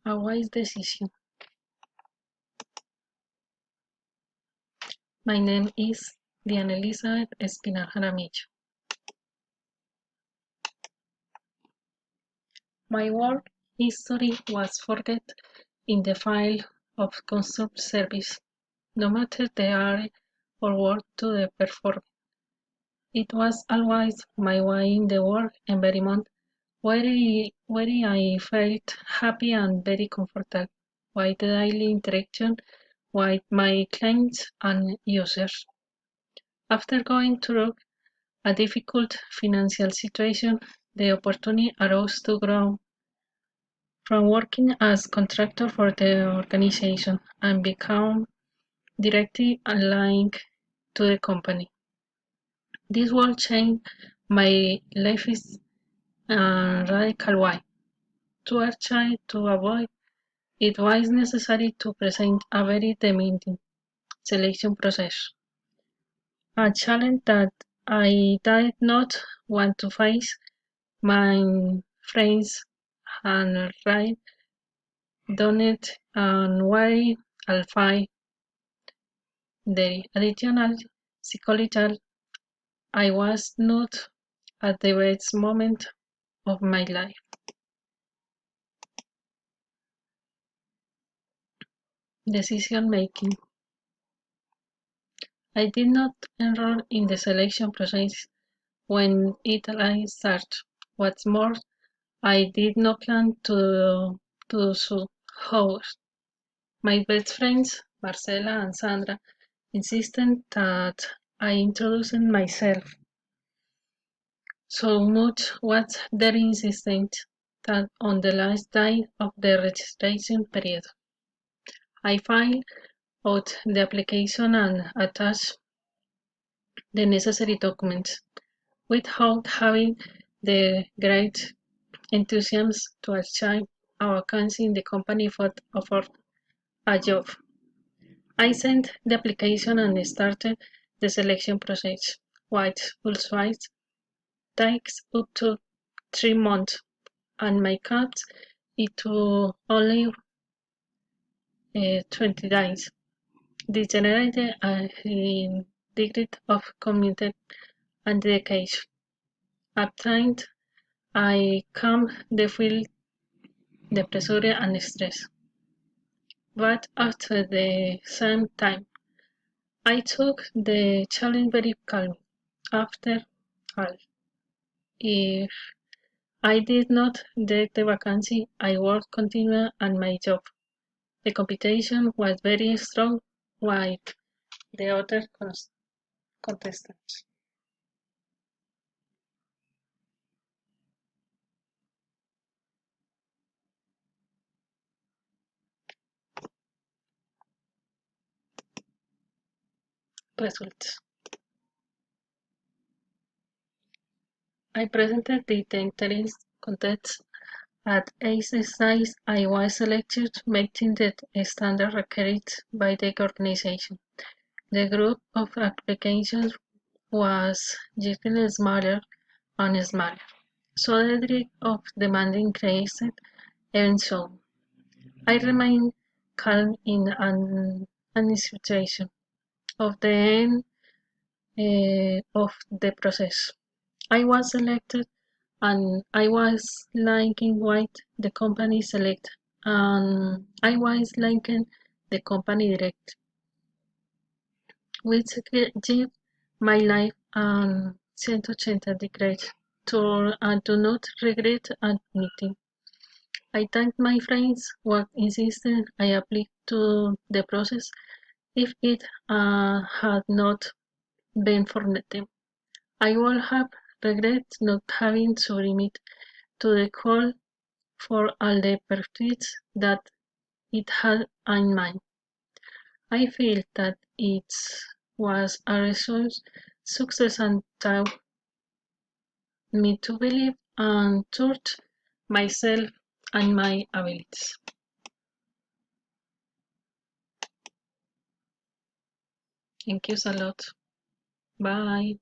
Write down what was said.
A wise decision. My name is Diana Elizabeth Espinar Jaramillo. My work history was forget in the file of customer service, no matter the area or work to the perform. It was always my way in the work environment where I felt happy and very comfortable with the daily interaction with my clients and users. After going through a difficult financial situation, the opportunity arose to grow from working as contractor for the organization and become directly aligned to the company. This will change my life is radical way. To achieve to avoid it was necessary to present a very demanding selection process, a challenge that I did not want to face. My friends and right done it and why I'll the additional psychological I was not at the best moment of my life. Decision making. I did not enroll in the selection process when it started. What's more, I did not plan to do so. However, my best friends, Marcela and Sandra, insisted that I introduced myself. So much was their insistence that on the last day of the registration period, I filled out the application and attached the necessary documents without having the great enthusiasm to achieve a vacancy in the company that offered a job. I sent the application and started the selection process, which also takes up to 3 months, and my cut it to only 20 days. This generated a degree of commitment and dedication. At times, I calm the feel the pressure and stress, but after the same time, I took the challenge very calmly. After all, if I did not get the vacancy, I would continue on my job. The competition was very strong with the other contestants. Results. I presented the entrance contest at exercise. I was selected, meeting the standard required by the organization. The group of applications was getting smaller and smaller, so the degree of demand increased even so. I remained calm in an anticipation of the end of the process. I was selected and I was liking what the company select and I was liking the company direct, which give my life 180 degrees to and do not regret admitting. I thank my friends who insisted I apply to the process if it had not been for them. I would have regret not having submitted to the call for all the pursuits that it had in mind. I feel that it was a resource success and taught me to believe and trust myself and my abilities. Thank you a lot. Bye.